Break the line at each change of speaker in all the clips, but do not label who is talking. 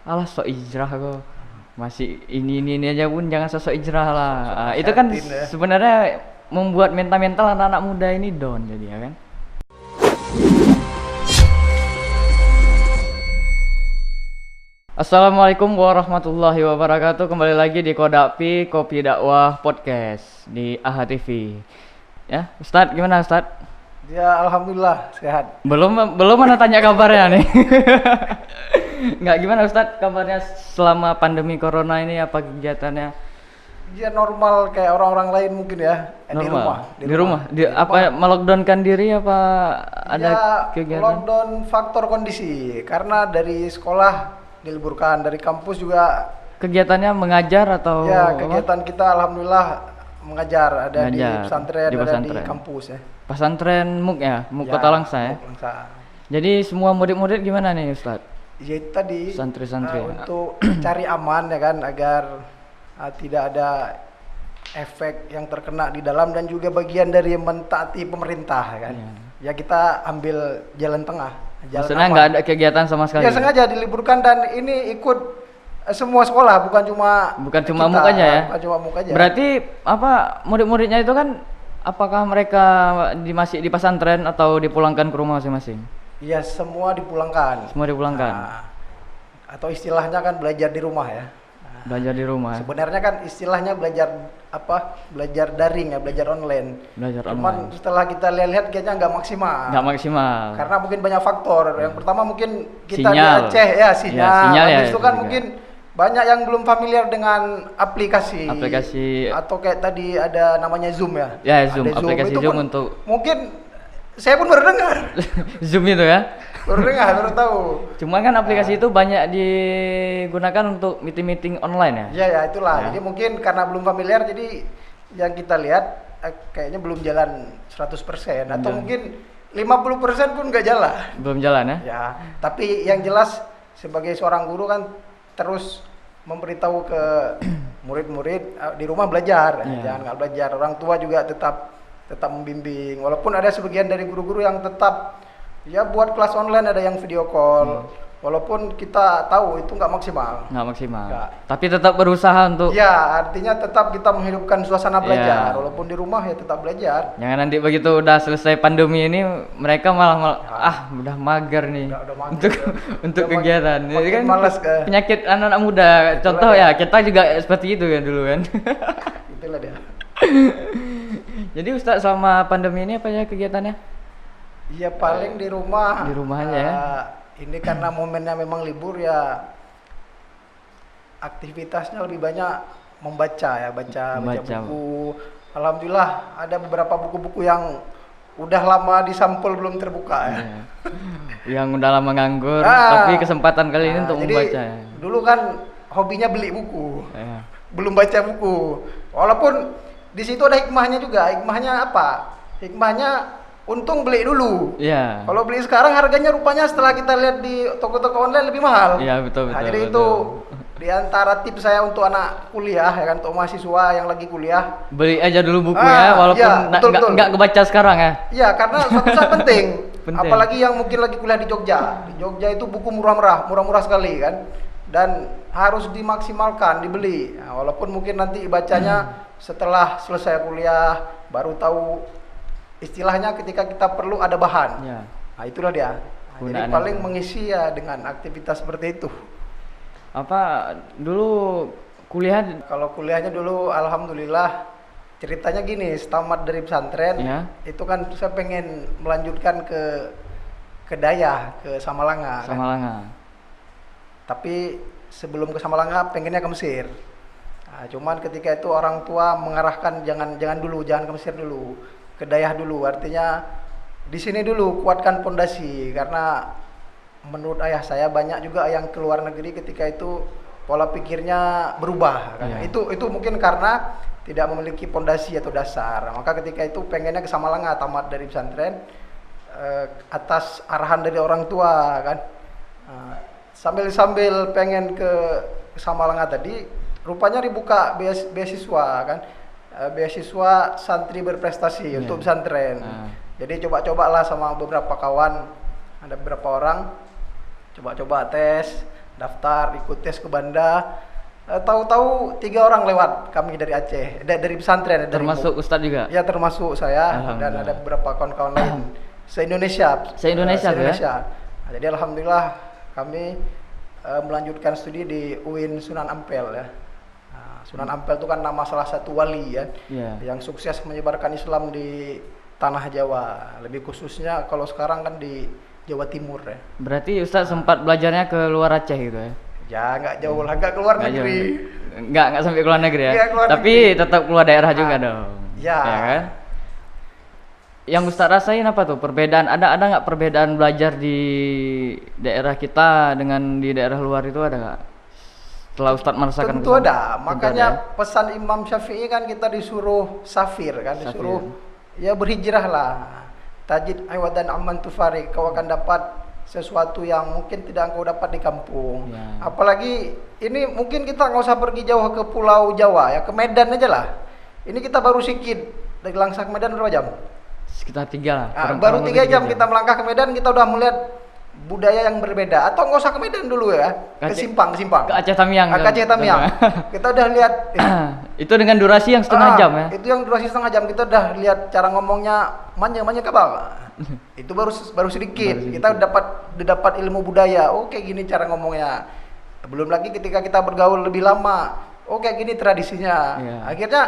alah sok hijrah kok. Masih ini aja pun jangan sosok hijrah lah.
Sok
Itu kan
nasihatin ya.
sebenarnya membuat mental anak-anak muda ini down jadi ya kan. Assalamualaikum warahmatullahi wabarakatuh. Kembali lagi di Kodapi Kopi Dakwah Podcast di AHA TV. Ya, Ustadz gimana Ustadz?
Ya alhamdulillah sehat.
Belum mana tanya kabarnya nih. Nggak, gimana Ustadz kabarnya selama pandemi corona ini, apa kegiatannya?
Ya normal kayak orang-orang lain mungkin ya.
Normal.
Di rumah.
Apa melockdownkan diri apa ada
Ya,
kegiatan?
lockdown faktor kondisi karena dari sekolah diliburkan, dari kampus juga.
Kegiatannya mengajar atau
Ya
apa?
kegiatan kita alhamdulillah mengajar, ada di
Mengajar,
pesantren,
di
ada di
pesantren.
kampus ya.
Pesantren MUK ya, MUK Kota Langsa ya.
MUK Langsa.
Jadi semua murid-murid gimana nih Ustadz?
Ya itu tadi
Santri-santri.
untuk cari aman ya kan, agar tidak ada efek yang terkena di dalam, dan juga bagian dari mentaati pemerintah ya kan.
Iya.
Ya kita ambil jalan tengah, jalan
Maksudnya
aman.
nggak ada kegiatan sama sekali?
Ya sengaja diliburkan, dan ini ikut semua sekolah, bukan cuma
MUK aja ya?
Bukan cuma MUK aja.
Berarti apa murid-muridnya itu kan apakah mereka masih di pesantren atau dipulangkan ke rumah masing-masing?
Iya semua dipulangkan.
Semua dipulangkan.
Nah, atau istilahnya kan belajar di rumah ya.
Belajar di rumah.
Sebenarnya kan istilahnya belajar apa? Belajar daring ya, belajar online.
Belajar
Cuman
online.
setelah kita lihat kayaknya nggak maksimal.
Nggak maksimal.
Karena mungkin banyak faktor. Yang pertama mungkin kita
Sinyal.
di Aceh ya sinyal.
Ya, sinyal ya,
Habis itu kan
juga.
mungkin banyak yang belum familiar dengan aplikasi.
Aplikasi.
Atau kayak tadi ada namanya Zoom ya.
Ya, Zoom.
Ada
Aplikasi
Itu
Zoom
pun
untuk
mungkin saya pun baru dengar.
Zoom itu ya.
Baru tahu.
Cuma kan aplikasi itu banyak digunakan untuk meeting-meeting online ya.
Ya ya itulah.
Ya.
Jadi mungkin karena belum familiar, jadi yang kita lihat kayaknya belum jalan 100%, atau
Belum.
mungkin 50% pun nggak jalan.
Belum jalan ya.
Ya, tapi yang jelas sebagai seorang guru kan terus memberitahu ke murid-murid di rumah belajar,
Ya.
jangan nggak belajar. Orang tua juga tetap membimbing. Walaupun ada sebagian dari guru-guru yang tetap ya buat kelas online, ada yang video call. Walaupun kita tahu itu nggak maksimal.
Nggak maksimal.
Nggak.
Tapi tetap berusaha untuk
Ya, artinya tetap kita menghidupkan suasana belajar.
Ya.
Walaupun di rumah ya tetap belajar.
jangan nanti begitu udah selesai pandemi ini mereka malah udah mager nih
Udah mager,
untuk
ya.
untuk
Udah
kegiatan. Ini
makin
kan
malas ke.
penyakit anak-anak muda. Contoh
Itulah
ya, kita juga seperti itu kan dulu kan.
Itulah dia.
Jadi Ustadz selama pandemi ini apa ya kegiatannya?
Iya paling di rumah.
Di rumah aja ya.
Ini karena momennya memang libur ya, aktivitasnya lebih banyak membaca ya, baca
Membaca.
buku. Alhamdulillah ada beberapa buku-buku yang udah lama disampul belum terbuka ya.
Iya. Yang udah lama nganggur,
Ah.
tapi kesempatan kali ini untuk
Jadi
membaca. Ya.
dulu kan hobinya beli buku,
Ya.
belum baca buku. Walaupun di situ ada hikmahnya juga. Hikmahnya apa? Hikmahnya untung beli dulu.
Iya.
Kalau beli sekarang harganya rupanya setelah kita lihat di toko-toko online lebih mahal.
Iya, betul.
Jadi
betul.
itu di antara tips saya untuk anak kuliah ya kan, untuk mahasiswa yang lagi kuliah.
Beli aja dulu buku ya, walaupun
iya, betul.
nggak kebaca sekarang ya.
Iya, karena suatu saat penting.
Penting.
Apalagi yang mungkin lagi kuliah di Jogja. Di Jogja itu buku murah-murah sekali kan. Dan harus dimaksimalkan, dibeli. Nah, walaupun mungkin nanti bacanya setelah selesai kuliah baru tahu istilahnya, ketika kita perlu ada bahan.
Iya.
Nah, itulah dia. Nah, jadi
Gunaannya.
paling mengisi ya dengan aktivitas seperti itu.
Apa dulu kuliah
Kalau kuliahnya dulu alhamdulillah, ceritanya gini, tamat dari pesantren,
Ya.
itu kan saya pengen melanjutkan ke Dayah, ke Samalanga kan.
sama Langa?
Tapi sebelum ke Samalanga pengennya ke Mesir. Nah, cuman ketika itu orang tua mengarahkan jangan ke Mesir dulu, ke Dayah dulu. Artinya di sini dulu kuatkan pondasi, karena menurut ayah saya banyak juga yang keluar negeri ketika itu pola pikirnya berubah kan.
Iya.
Itu mungkin karena tidak memiliki pondasi atau dasar. Maka ketika itu pengennya ke Samalanga, tamat dari pesantren atas arahan dari orang tua kan. Sambil pengen ke Samalanga tadi, rupanya dibuka beasiswa kan, beasiswa santri berprestasi
Iya.
untuk pesantren. Jadi coba-cobalah sama beberapa kawan, ada beberapa orang, coba-coba tes. daftar ikut tes ke Banda. Tahu-tahu 3 orang lewat kami dari Aceh, dari pesantren, dari
Termasuk Ustadz juga.
ya termasuk saya dan
Alhamdulillah.
ada beberapa kawan-kawan lain se-Indonesia.
Se-Indonesia tuh ya?
Nah, jadi alhamdulillah kami melanjutkan studi di UIN Sunan Ampel ya. Nah, Sunan Ampel itu kan nama salah satu wali ya,
Iya.
yang sukses menyebarkan Islam di tanah Jawa. Lebih khususnya kalau sekarang kan di Jawa Timur ya.
Berarti Ustadz sempat belajarnya ke luar Aceh gitu ya?
Ya nggak jauh lah, nggak keluar
Nggak
negeri.
jauh. Nggak sampai keluar negeri ya?
Iya, keluar
Tapi
negeri.
tetap keluar daerah juga
Ah,
dong.
ya.
Kan? Yang Ustadz rasain apa tuh? Perbedaan ada nggak perbedaan belajar di daerah kita dengan di daerah luar itu ada nggak? Setelah Ustadz merasakan
Tentu
kesana?
ada,
Tentu
makanya
ada ya?
pesan Imam Syafi'i kan kita disuruh safir kan,
Safir.
disuruh ya berhijrah lah. Tajid aywadan amman tufarik, kau akan dapat sesuatu yang mungkin tidak engkau dapat di kampung.
Ya.
Apalagi ini mungkin kita nggak usah pergi jauh ke Pulau Jawa ya, ke Medan aja lah. Ini kita baru sikit dari Langsa ke Medan berapa jam?
Sekitar 3 lah.
Baru
kurang
3
lebih
jam kita melangkah ke Medan, kita udah melihat budaya yang berbeda. Atau nggak usah ke Medan dulu ya, ke
Aceh.
Simpang,
Ke Aceh Tamiang.
Ke Aceh Tamiang. Kita udah lihat
Itu dengan durasi yang setengah jam ya?
Itu yang durasi setengah jam, kita udah lihat cara ngomongnya manja kabal. Itu baru sedikit. Kita dapat ilmu budaya. Oh kayak gini cara ngomongnya. Belum lagi ketika kita bergaul lebih lama. Oh kayak gini tradisinya.
Iya.
Akhirnya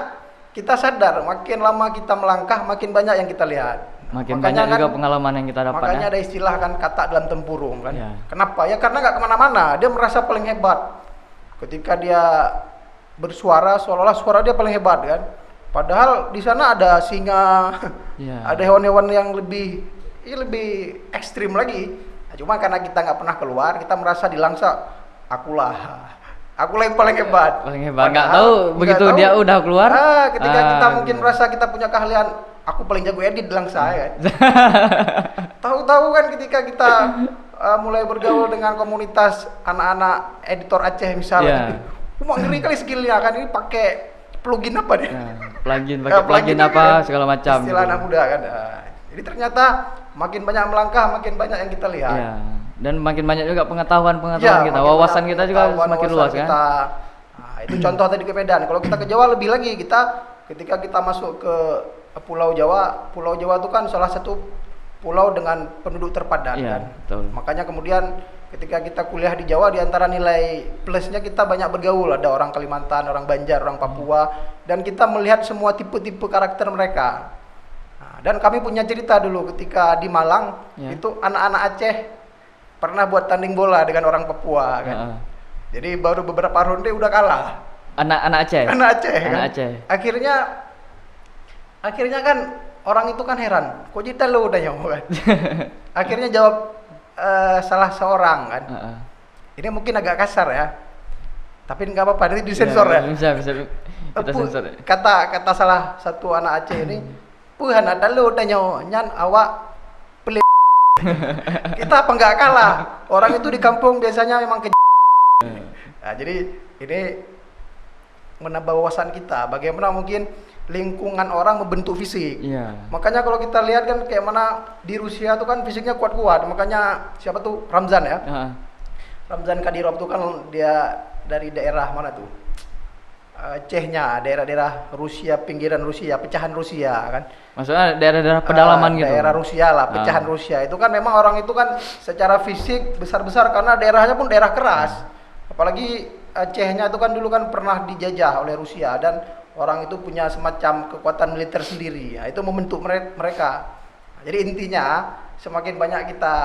kita sadar makin lama kita melangkah makin banyak yang kita lihat.
Makin
Makanya
banyak juga
kan,
pengalaman yang kita dapat
makanya
ya?
ada istilah kan kata dalam tempurung kan.
Iya.
Kenapa? Ya karena nggak kemana-mana. Dia merasa paling hebat. Ketika dia bersuara, seolah-olah suara dia paling hebat kan. Padahal di sana ada singa,
Iya.
ada hewan-hewan yang lebih ekstrim lagi. Nah, cuma karena kita nggak pernah keluar, kita merasa di Langsa, akulah yang paling hebat.
Paling hebat. Nggak
Padahal
tahu
nggak
begitu
tahu.
dia udah keluar.
Ketika kita mungkin
gitu.
merasa kita punya keahlian, aku paling jago edit di Langsa ya kan. Tahu-tahu kan ketika kita mulai bergaul dengan komunitas anak-anak editor Aceh misalnya, wah ngeri kali skillnya kan, ini pakai plugin apa dia?
Plugin, pakai plugin apa
kan?
segala macam.
Istilah
gitu.
anak muda kan. Jadi ternyata makin banyak melangkah, makin banyak yang kita lihat.
Iya. Dan makin banyak juga pengetahuan
Ya,
kita,
makin
wawasan
banyak
kita juga
pengetahuan,
semakin
wawasan
luas kan.
kita. Nah, itu contoh tadi ke Medan. Kalau kita ke Jawa lebih lagi, ketika kita masuk ke Pulau Jawa itu kan salah satu pulau dengan penduduk terpadat
Iya,
kan.
betul.
Makanya kemudian ketika kita kuliah di Jawa, di antara nilai plusnya kita banyak bergaul. Ada orang Kalimantan, orang Banjar, orang Papua, dan kita melihat semua tipe-tipe karakter mereka. Nah, dan kami punya cerita dulu ketika di Malang,
Ya.
itu anak-anak Aceh pernah buat tanding bola dengan orang Papua kan.
Heeh.
Jadi baru beberapa ronde udah kalah.
Anak-anak Aceh.
Anak Aceh kan.
Anak Aceh.
Akhirnya kan orang itu kan heran, kok kita lo udah nyawa kan. Akhirnya jawab salah seorang kan.
Heeh.
Ini mungkin agak kasar ya, tapi nggak apa-apa, nanti disensor ya.
Bisa kita sensor.
Kata salah satu anak Aceh ini, puhan ada lo udah nyawa, nyan awak pelit. Kita apa nggak kalah? Orang itu di kampung biasanya memang Nah, jadi ini menambah wawasan kita. Bagaimana mungkin lingkungan orang membentuk fisik.
Iya.
Makanya kalau kita lihat kan kayak mana di Rusia tuh kan fisiknya kuat-kuat. Makanya siapa tuh Ramzan ya?
Heeh.
Ramzan Kadyrov tuh kan dia dari daerah mana tuh? Chechnya, daerah-daerah Rusia, pinggiran Rusia, pecahan Rusia kan.
Maksudnya daerah-daerah pedalaman gitu.
Daerah Rusia lah, pecahan Rusia. Itu kan memang orang itu kan secara fisik besar-besar karena daerahnya pun daerah keras. Apalagi Chechnya itu kan dulu kan pernah dijajah oleh Rusia dan orang itu punya semacam kekuatan militer sendiri. Nah, itu membentuk mereka. Nah, jadi intinya semakin banyak kita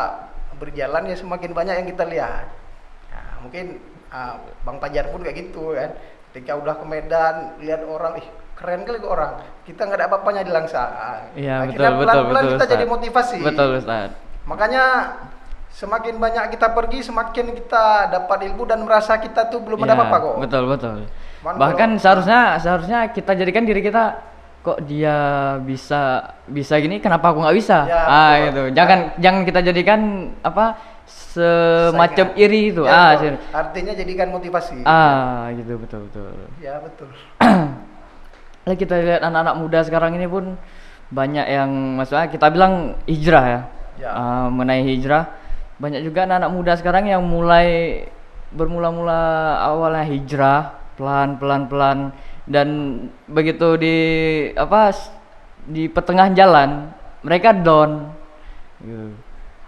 berjalan ya semakin banyak yang kita lihat. Nah, mungkin Bang Pajar pun kayak gitu kan. Ketika udah ke Medan lihat orang, keren kali kok orang. Kita nggak ada apa-apanya di Langsa.
Iya,
Akhirnya
betul,
pelan-pelan
betul,
kita
Ustaz.
jadi motivasi.
Betul, Ustaz.
Makanya semakin banyak kita pergi, semakin kita dapat ilmu dan merasa kita tuh belum ada
Iya,
apa-apa kok.
Betul.
Cuman
Bahkan seharusnya kita jadikan diri kita, kok dia bisa gini, kenapa aku nggak bisa?
Ya, betul.
Gitu. Jangan kita jadikan semacam
Saingan.
iri itu.
Ya, betul. Artinya jadikan motivasi.
Gitu betul.
Ya betul.
Lah kita lihat anak-anak muda sekarang ini pun banyak yang maksudnya kita bilang hijrah ya.
Ya.
Mengenai hijrah, banyak juga anak-anak muda sekarang yang mulai bermula-mula awalnya hijrah pelan dan begitu di di pertengahan jalan mereka down. Gitu.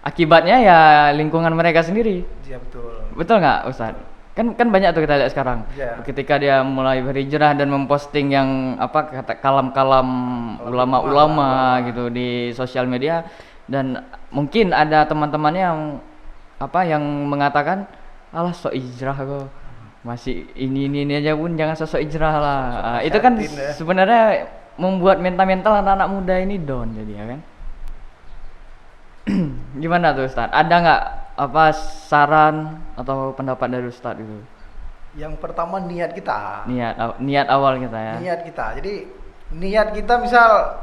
Akibatnya ya lingkungan mereka sendiri.
Iya betul.
Betul nggak Ustadz? Kan banyak tuh kita lihat sekarang.
Iya.
Ketika dia mulai berhijrah dan memposting yang kata kalam-kalam ulama-ulama gitu di sosial media, dan mungkin ada teman-temannya yang mengatakan alah sok hijrah kok. Masih ini aja pun jangan sosok hijrah lah. Itu kan
ya.
sebenarnya membuat mental anak-anak muda ini down jadi ya kan. Gimana tuh Ustadz? Ada nggak saran atau pendapat dari Ustadz itu?
Yang pertama niat kita.
Niat awal kita ya.
Niat kita. Jadi niat kita misal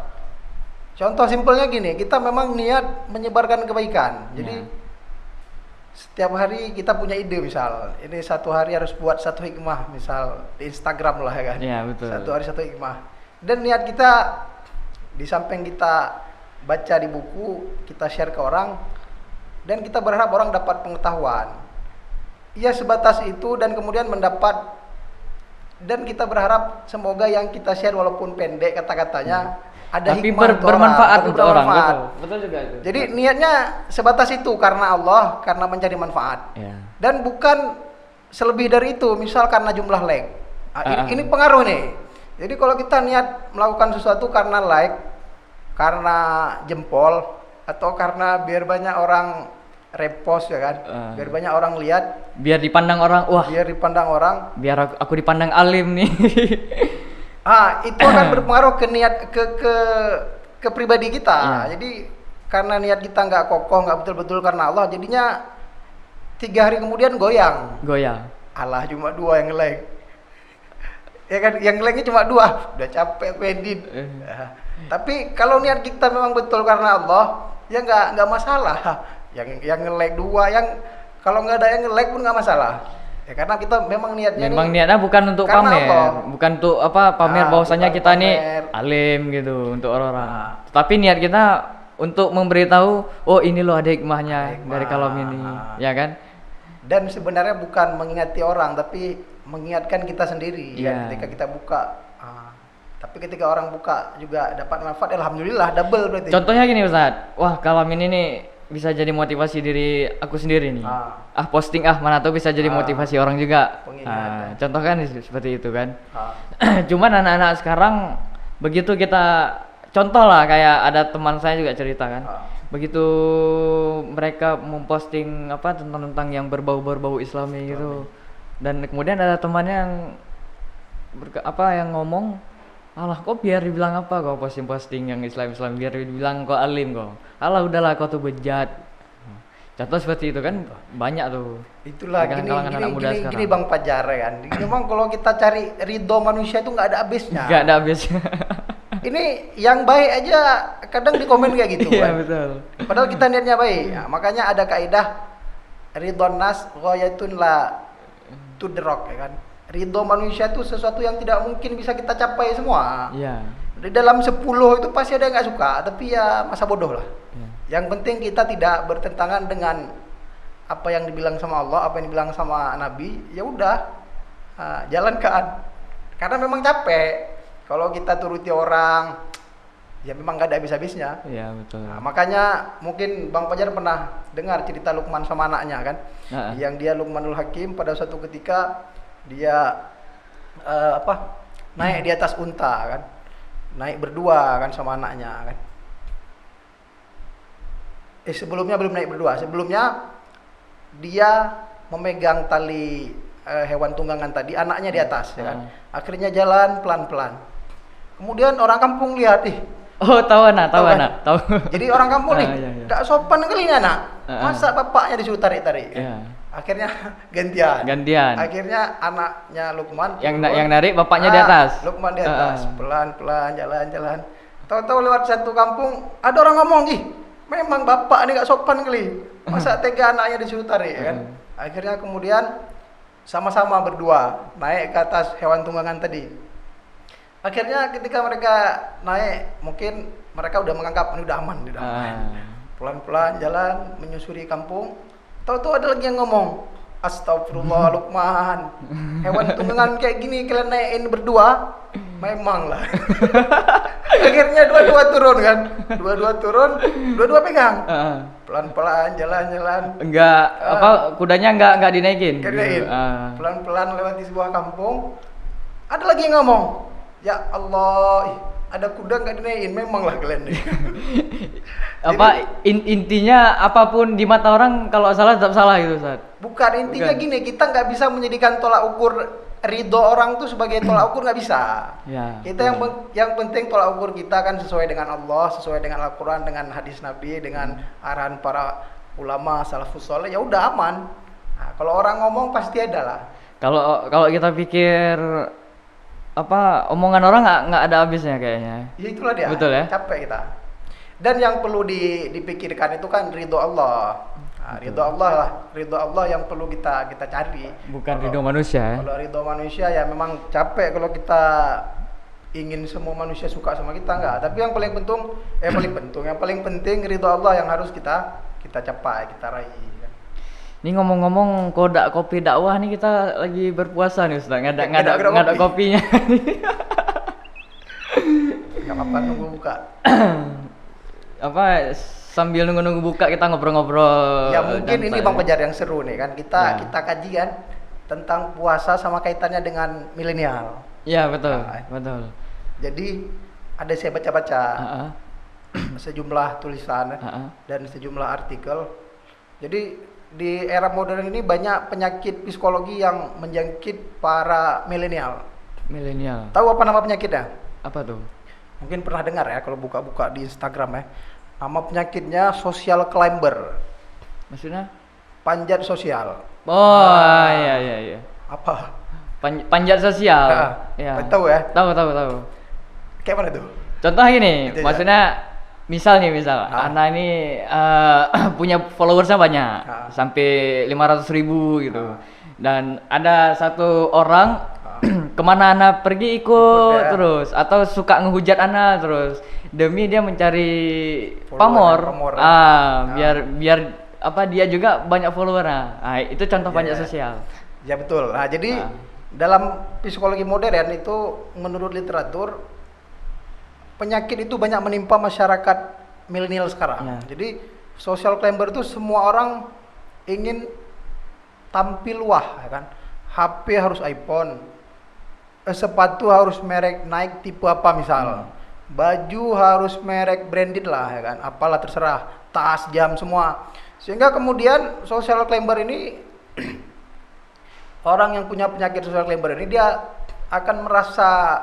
contoh simpelnya gini, kita memang niat menyebarkan kebaikan. Jadi setiap hari kita punya ide misal, ini satu hari harus buat satu hikmah misal di Instagram lah ya kan.
Iya betul.
Satu hari satu hikmah. Dan niat kita di samping kita baca di buku, kita share ke orang, dan kita berharap orang dapat pengetahuan. Ia sebatas itu dan kemudian mendapat, dan kita berharap semoga yang kita share walaupun pendek kata-katanya ada
tapi
hikmah untuk
bermanfaat
orang,
untuk orang.
Betul
juga itu.
Jadi niatnya sebatas itu karena Allah, karena mencari manfaat.
Ya.
Dan bukan selebih dari itu, misal karena jumlah like. Ini pengaruh nih. Jadi kalau kita niat melakukan sesuatu karena like, karena jempol, atau karena biar banyak orang repost ya kan, biar banyak orang lihat,
biar dipandang orang,
biar
aku dipandang alim nih.
Itu akan berpengaruh ke niat ke pribadi kita. Jadi karena niat kita nggak kokoh, nggak betul-betul karena Allah, jadinya 3 hari kemudian goyang. Alah cuma 2 yang like. Ya kan, yang like-nya cuma 2, udah capek aku edit. Tapi kalau niat kita memang betul karena Allah, ya nggak masalah. Yang nge-like 2, yang kalau nggak ada yang nge-like pun nggak masalah. Ya karena kita memang niatnya
bukan untuk pamer,
Allah.
Bukan untuk pamer bahwasanya kita nih alim gitu untuk orang-orang. Tapi niat kita untuk memberitahu, oh ini loh ada hikmahnya dari kalam ini, ya kan?
Dan sebenarnya bukan mengingati orang, tapi mengingatkan kita sendiri. Ya, ketika kita buka. Tapi ketika orang buka juga dapat manfaat, alhamdulillah double berarti.
Contohnya gini Ustadz, wah kalam ini nih bisa jadi motivasi diri aku sendiri nih. Posting mana tuh bisa jadi motivasi orang juga. Contoh kan seperti itu kan. Cuman anak-anak sekarang begitu kita contoh lah, kayak ada teman saya juga cerita kan. Begitu mereka memposting tentang yang berbau Islami gitu. Dan kemudian ada temannya yang ngomong, alah kok biar dibilang kau posting yang Islam biar dibilang kau alim kau. Alah udahlah kau tuh bejat. Contoh seperti itu kan banyak tuh.
Itulah gini Bang Fajar kan. Memang kalau kita cari ridho manusia itu nggak ada habisnya.
Nggak ada habisnya.
Ini yang baik aja kadang di komen kayak gitu.
Iya
kan?
betul.
Padahal kita niatnya baik. Makanya ada kaidah ridhon nas ghayatun la tudrok ya kan. Ridho manusia itu sesuatu yang tidak mungkin bisa kita capai semua.
Iya.
Di dalam 10 itu pasti ada yang nggak suka, tapi ya masa bodoh lah. Yang penting kita tidak bertentangan dengan apa yang dibilang sama Allah, apa yang dibilang sama Nabi. Ya udah, jalankan. Karena memang capek. Kalau kita turuti orang, ya memang nggak ada habis-habisnya.
Iya betul.
Makanya mungkin Bang Fajar pernah dengar cerita Luqman sama anaknya kan, yang dia Luqmanul Hakim pada suatu ketika dia naik di atas unta kan, naik berdua kan sama anaknya kan. Sebelumnya belum naik berdua, sebelumnya dia memegang tali hewan tunggangan tadi, anaknya di atas ya kan. Akhirnya jalan pelan-pelan. Kemudian orang kampung lihat,
tahu.
Jadi orang kampung nih, gak sopan kali ini anak. Masa bapaknya disuruh tarik-tarik kan? Akhirnya gantian. Akhirnya anaknya Luqman
yang narik bapaknya di atas.
Luqman di atas, pelan-pelan jalan. Tahu-tahu lewat satu kampung ada orang ngomong, memang bapak ini gak sopan kali. Masa tega anaknya disuruh tarik kan? Akhirnya kemudian sama-sama berdua naik ke atas hewan tunggangan tadi. Akhirnya ketika mereka naik, mungkin mereka udah menganggap ini udah aman. Pelan-pelan jalan menyusuri kampung. Tahu-tahu ada lagi yang ngomong, Astagfirullah Lukman. Hewan tunggangan kayak gini kalian naikin berdua? Memang lah. Akhirnya dua-dua turun kan. Dua-dua pegang. Pelan-pelan jalan-jalan.
Enggak kudanya enggak dinaikin.
Dinaikin. Pelan-pelan lewati sebuah kampung. Ada lagi yang ngomong, "Ya Allah, ada kuda nggak dinaikin." Memanglah kalian nih.
Intinya apapun di mata orang kalau salah tetap salah gitu, Ustaz.
Bukan, intinya gini, kita nggak bisa menjadikan tolak ukur ridho orang tuh sebagai tolak ukur, nggak bisa.
Ya,
kita yang penting tolak ukur kita kan sesuai dengan Allah, sesuai dengan Al-Quran, dengan hadis Nabi, dengan arahan para ulama salafus saleh, ya udah aman. Nah, kalau orang ngomong pasti ada lah.
Kalau kita pikir omongan orang nggak ada habisnya kayaknya.
Ya itulah dia.
Betul ya.
Capek kita. Dan yang perlu dipikirkan itu kan ridho Allah. Nah, ridho Allah yang perlu kita cari.
Bukan ridho manusia.
Kalau ridho manusia ya memang capek kalau kita ingin semua manusia suka sama kita, enggak. Tapi yang paling penting ridho Allah yang harus kita capai, kita raih.
Ini ngomong-ngomong kodak kopi dakwah nih, kita lagi berpuasa nih Ustaz. Nggak ada kopinya.
Enggak apa-apa, nunggu buka.
Sambil nunggu buka kita ngobrol-ngobrol.
Ya mungkin ini Bang Fajar yang seru nih kan. Kita kaji kan tentang puasa sama kaitannya dengan milenial.
Ya betul. Betul.
Jadi ada saya baca-baca sejumlah tulisan dan sejumlah artikel. Jadi di era modern ini banyak penyakit psikologi yang menjangkit para milenial.
Milenial.
Tahu apa nama penyakitnya?
Apa tuh?
Mungkin pernah dengar ya kalau buka-buka di Instagram ya. Nama penyakitnya social climber.
Maksudnya?
Panjat sosial.
Oh, iya.
Apa?
Panjat sosial.
Ya. Tahu ya?
Tahu.
Kayak mana tuh?
Contoh gini, maksudnya misal Ana ini punya followersnya banyak, sampai 500.000 gitu. Dan ada satu orang kemana Ana pergi ikut terus, atau suka ngehujat Ana terus demi dia mencari pamor. Biar dia juga banyak followernya. Itu contoh panjat sosial.
Ya betul. Nah, jadi dalam psikologi modern itu menurut literatur penyakit itu banyak menimpa masyarakat milenial sekarang. Jadi social climber itu semua orang ingin tampil wah, ya kan? HP harus iPhone, sepatu harus merek Nike tipe apa misal, baju harus merek branded lah, ya kan? Apalah terserah, tas, jam semua. Sehingga kemudian social climber ini orang yang punya penyakit social climber ini dia akan merasa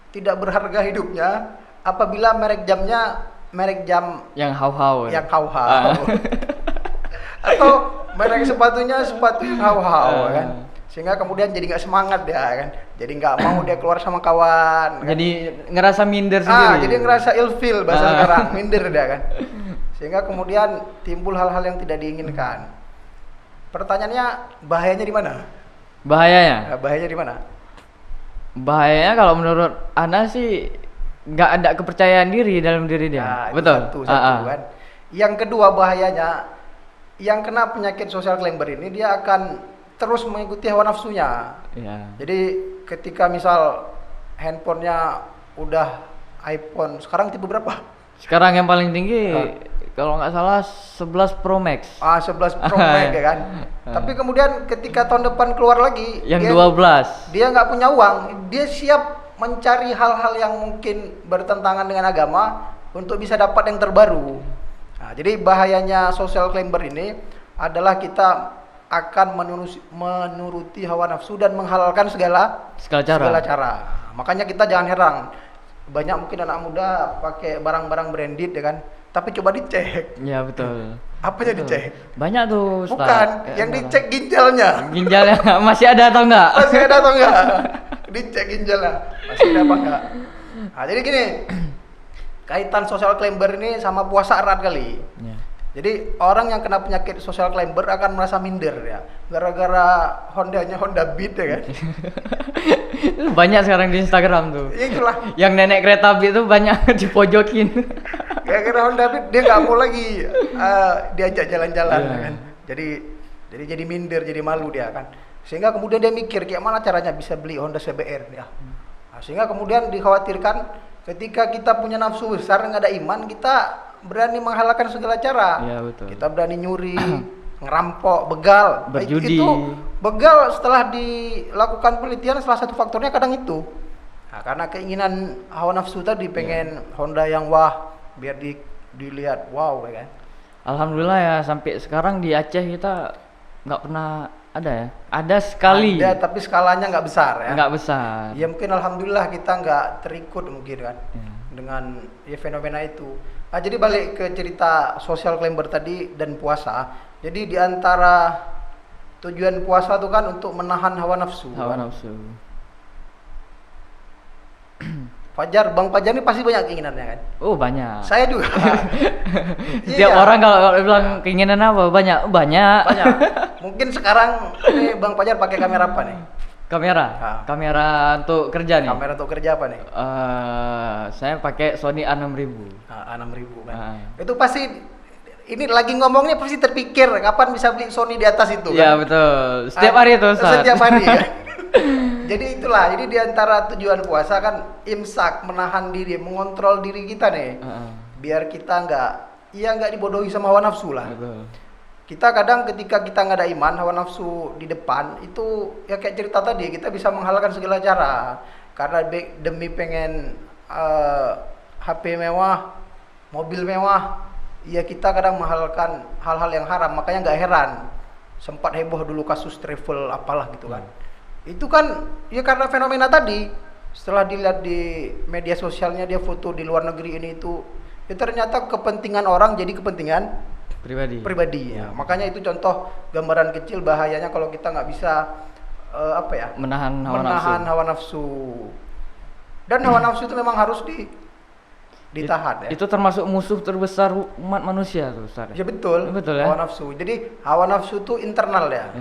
tidak berharga hidupnya apabila merek jam yang hau-hau atau merek sepatunya sepatu yang hau-hau kan, sehingga kemudian jadi nggak semangat dia kan, jadi nggak mau dia keluar sama kawan kan?
Jadi ngerasa minder sendiri.
Jadi ngerasa ilfeel bahasa sekarang, minder dia kan, sehingga kemudian timbul hal-hal yang tidak diinginkan. Pertanyaannya bahayanya di mana? Bahayanya di mana?
Bahayanya kalau menurut Ana sih nggak ada kepercayaan diri dalam diri dia. Betul.
Satu kan. Yang kedua bahayanya, yang kena penyakit social climber ini dia akan terus mengikuti hawa nafsunya. Jadi ketika misal handphonenya udah iPhone, sekarang tipe berapa?
Sekarang yang paling tinggi kalau nggak salah 11 Pro Max.
11 Pro Max ya kan. Tapi kemudian ketika tahun depan keluar lagi
yang 12.
Dia nggak punya uang, dia siap mencari hal-hal yang mungkin bertentangan dengan agama untuk bisa dapat yang terbaru. Nah, jadi bahayanya social climber ini adalah kita akan menuruti hawa nafsu dan menghalalkan segala cara. Makanya kita jangan heran, banyak mungkin anak muda pakai barang-barang branded ya kan, tapi coba dicek.
Ya betul.
Apanya dicek?
Banyak tuh, Ustaz.
Bukan, yang dicek ginjalnya.
Ginjalnya masih ada atau enggak?
Dicek ginjalnya masih ada apa enggak? Nah, jadi gini, kaitan social climber ini sama puasa erat kali. Jadi orang yang kena penyakit social climber akan merasa minder ya, gara-gara Hondanya Honda Beat ya kan.
Banyak sekarang di Instagram tuh.
Itulah.
Yang nenek kereta Beat tuh banyak dipojokin.
Gara-gara Honda Beat dia nggak mau lagi diajak jalan-jalan ya kan. Jadi Jadi minder, jadi malu dia kan. Sehingga kemudian dia mikir kayak mana caranya bisa beli Honda CBR ya. Nah, sehingga kemudian dikhawatirkan ketika kita punya nafsu besar nggak ada iman, kita berani menghalalkan segala cara.
Ya, betul.
Kita berani nyuri, ngerampok, begal.
Berjudi.
Itu begal setelah dilakukan penelitian salah satu faktornya kadang itu. Nah, karena keinginan hawa nafsu tadi pengen Honda yang wah biar dilihat wow ya kan.
Alhamdulillah ya sampai sekarang di Aceh kita nggak pernah ada ya. Ada sekali.
Ada tapi skalanya nggak besar ya.
Nggak besar.
Ya mungkin alhamdulillah kita nggak terikut mungkin kan dengan ya fenomena itu. Nah, jadi balik ke cerita social climber tadi dan puasa. Jadi di antara tujuan puasa itu kan untuk menahan hawa nafsu.
Hawa nafsu.
Bang Fajar ini pasti banyak keinginannya kan?
Oh banyak.
Saya juga.
Setiap orang kalau bilang keinginan apa banyak.
Banyak. Mungkin sekarang ini Bang Fajar pakai kamera apa nih?
Kamera untuk kerja nih.
Kamera untuk kerja apa nih?
Saya pakai Sony A6000.
A6000 kan. Itu pasti ini lagi ngomongnya pasti terpikir kapan bisa beli Sony di atas itu kan?
Iya betul. Setiap hari itu Ustaz.
Setiap hari kan. Jadi itulah, jadi diantara tujuan puasa kan imsak, menahan diri, mengontrol diri kita nih, biar kita nggak dibodohi sama hawa nafsu lah.
Betul.
Kita kadang ketika kita nggak ada iman, hawa nafsu di depan itu ya kayak cerita tadi, kita bisa menghalalkan segala cara karena demi pengen HP mewah, mobil mewah, ya kita kadang menghalalkan hal-hal yang haram. Makanya nggak heran sempat heboh dulu kasus travel apalah gitu kan. Itu kan ya karena fenomena tadi. Setelah dilihat di media sosialnya dia foto di luar negeri ini itu, ya ternyata kepentingan orang jadi kepentingan pribadi ya. Makanya itu contoh gambaran kecil bahayanya kalau kita nggak bisa
menahan
hawa nafsu. Dan hawa nafsu itu memang harus ditahan ya.
Itu termasuk musuh terbesar umat manusia tuh Ustaz.
Ya betul ya. Hawa nafsu. Jadi hawa nafsu itu internal ya.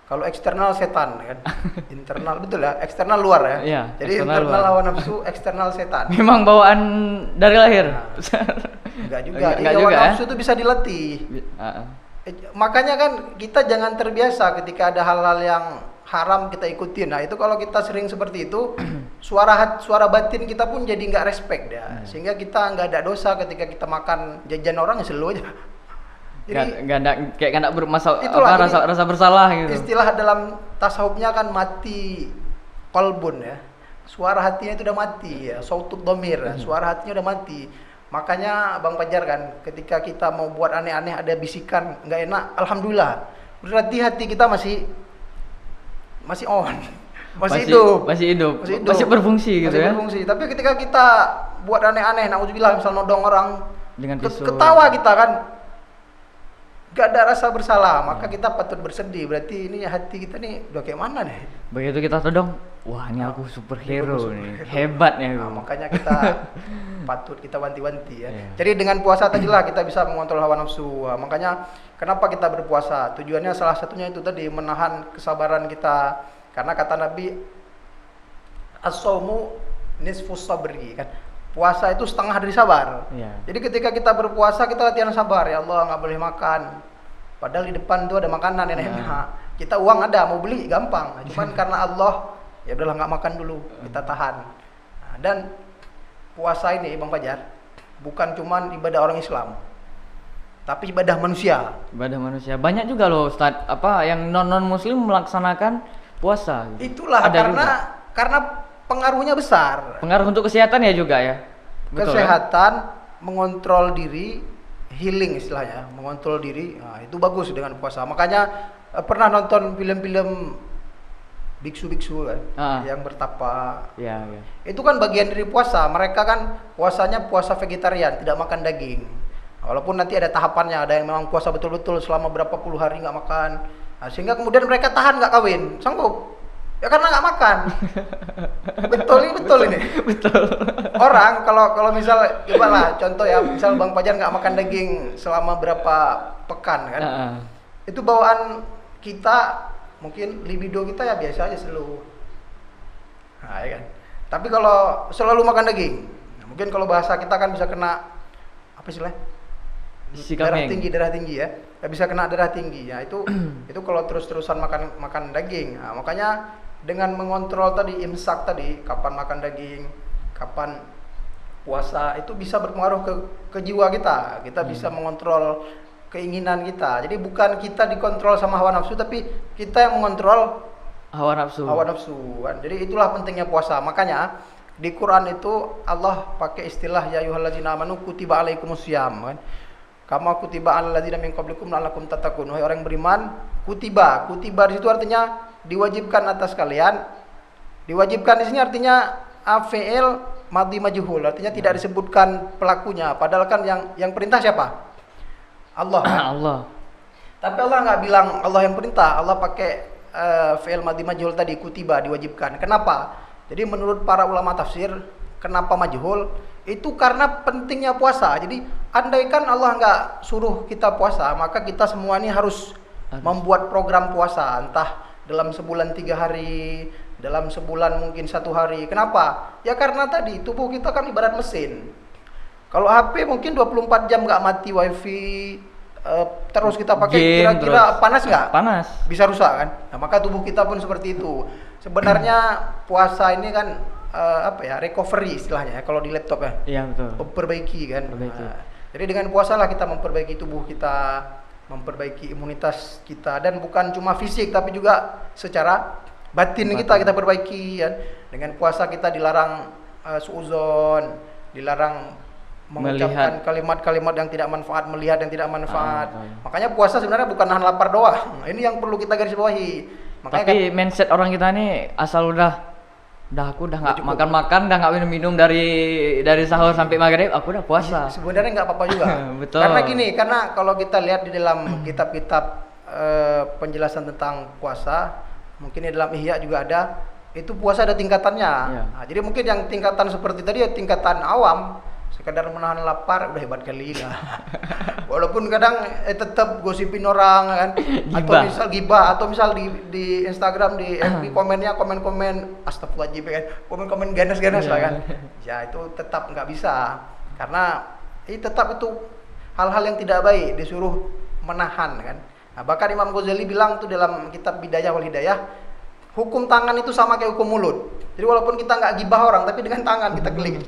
Kalau eksternal setan kan, internal betul ya, eksternal luar ya.
Iya,
jadi internal hawa nafsu, eksternal setan.
Memang bawaan dari lahir.
Enggak juga. Jadi hawa nafsu itu bisa dilatih. Makanya kan kita jangan terbiasa ketika ada hal-hal yang haram kita ikutin. Nah itu kalau kita sering seperti itu, suara batin kita pun jadi nggak respect ya. Sehingga kita nggak ada dosa ketika kita makan jajan orang ya selalu aja. Jadi
nggak ada rasa bersalah gitu.
Istilah dalam tasawufnya kan mati kolbun ya. Suara hatinya itu udah mati ya. Sautut domir ya. Suara hatinya udah mati. Makanya Bang Fajar kan ketika kita mau buat aneh-aneh ada bisikan nggak enak, alhamdulillah. Berarti hati kita masih on. Masih hidup. Masih berfungsi gitu ya. Berfungsi. Tapi ketika kita buat aneh-aneh, nauzubillah misal nodong orang
dengan pisau.
Ketawa kita kan gak ada rasa bersalah, maka kita patut bersedih. Berarti ini hati kita nih udah kayak mana nih?
Begitu kita todong, wah ini aku superhero nih, hebat nih aku.
Nah, makanya kita patut kita wanti-wanti ya. Jadi dengan puasa tadi lah kita bisa mengontrol hawa nafsu. Makanya kenapa kita berpuasa? Tujuannya salah satunya itu tadi menahan kesabaran kita. Karena kata Nabi, as-shaumu nisfus sabri kan. Puasa itu setengah dari sabar. Jadi ketika kita berpuasa kita latihan sabar. Ya Allah nggak boleh makan. Padahal di depan tuh ada makanan yang enak. Kita uang ada, mau beli gampang. Cuman karena Allah, ya udahlah nggak makan dulu, kita tahan. Nah, dan puasa ini Bang Fajar bukan cuman ibadah orang Islam, tapi ibadah manusia.
Ibadah manusia. Banyak juga loh Ustaz, yang non Muslim melaksanakan puasa.
Itulah karena pengaruhnya besar.
Pengaruh untuk kesehatan ya juga ya.
Betul, kesehatan, mengontrol diri, healing istilahnya, mengontrol diri. Nah, itu bagus dengan puasa. Makanya pernah nonton film-film biksu-biksu kan, yang bertapa. Ya. Itu kan bagian dari puasa. Mereka kan puasanya puasa vegetarian, tidak makan daging. Walaupun nanti ada tahapannya, ada yang memang puasa betul-betul selama berapa puluh hari nggak makan. Nah, sehingga kemudian mereka tahan nggak kawin, sanggup. Ya karena nggak makan. Betul ini. Betul. Orang kalau misal cobalah contoh ya, misal Bang Fajar nggak makan daging selama berapa pekan kan. Itu bawaan kita mungkin libido kita ya biasa aja selalu. Nah, ya kan. Tapi kalau selalu makan daging, mungkin kalau bahasa kita kan bisa kena apa istilahnya? darah tinggi ya. Ya bisa kena darah tinggi ya. Itu kalau terus-terusan makan daging. Nah, makanya dengan mengontrol tadi imsak tadi, kapan makan daging, kapan puasa, itu bisa berpengaruh ke jiwa kita. Kita bisa mengontrol keinginan kita. Jadi bukan kita dikontrol sama hawa nafsu, tapi kita yang mengontrol
hawa nafsu.
Jadi itulah pentingnya puasa. Makanya di Quran itu Allah pakai istilah ya ayyuhalladzina amanu kutiba alaikumusiyam kan. Kama kutiba alal ladzina min qablikum la'allakum tattaqun. Wahai orang beriman, kutiba di situ artinya diwajibkan atas kalian. Diwajibkan di sini artinya fi'il madhi majhul, artinya tidak disebutkan pelakunya. Padahal kan yang perintah siapa? Allah.
Allah.
Tapi Allah nggak bilang Allah yang perintah. Allah pakai fi'il madhi majhul tadi, kutiba, diwajibkan. Kenapa? Jadi menurut para ulama tafsir, kenapa majhul? Itu karena pentingnya puasa. Jadi andaikan Allah nggak suruh kita puasa, maka kita semua ini harus membuat program puasa, entah dalam sebulan 3 hari, dalam sebulan mungkin 1 hari. Kenapa? Ya karena tadi tubuh kita kan ibarat mesin. Kalau HP mungkin 24 jam nggak mati wifi, terus kita pakai, kira-kira panas nggak?
Panas.
Bisa rusak kan? Nah, maka tubuh kita pun seperti itu. Sebenarnya puasa ini kan recovery istilahnya ya, kalau di laptop ya.
Iya betul.
Memperbaiki kan. Jadi dengan puasa lah kita memperbaiki tubuh kita, memperbaiki imunitas kita, dan bukan cuma fisik tapi juga secara batin kita perbaiki kan. Dengan puasa kita dilarang suudzon, dilarang mengucapkan kalimat-kalimat yang tidak manfaat, melihat yang tidak manfaat. Makanya puasa sebenarnya bukan nahan lapar doang. Ini yang perlu kita garis bawahi. Makanya
tapi mindset orang kita nih asal udah aku udah nggak makan-makan, udah nggak minum-minum dari sahur sampai maghrib, aku udah puasa.
Sebenarnya nggak apa-apa juga.
Betul.
Karena kalau kita lihat di dalam kitab-kitab penjelasan tentang puasa, mungkin di dalam Ihya juga ada, itu puasa ada tingkatannya. Nah, jadi mungkin yang tingkatan seperti tadi ya tingkatan awam, sekedar menahan lapar udah hebat kali lah. Walaupun kadang tetap gosipin orang kan, atau misal di Instagram, di FB komennya komen astagfirullahaladzim kan, komen ganas-ganas lah kan. Ya itu tetap nggak bisa, karena tetap itu hal-hal yang tidak baik, disuruh menahan kan. Nah, bahkan Imam Ghazali bilang tuh dalam kitab Bidayah wal Hidayah, hukum tangan itu sama kayak hukum mulut. Jadi walaupun kita nggak gibah orang, tapi dengan tangan kita klik.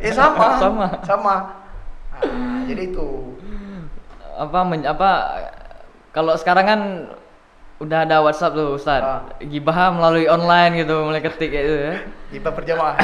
Sama. Nah, jadi itu.
Kalau sekarang kan udah ada WhatsApp tuh Ustaz. Gibah melalui online gitu, mulai ketik gitu ya.
Gibah berjamaah.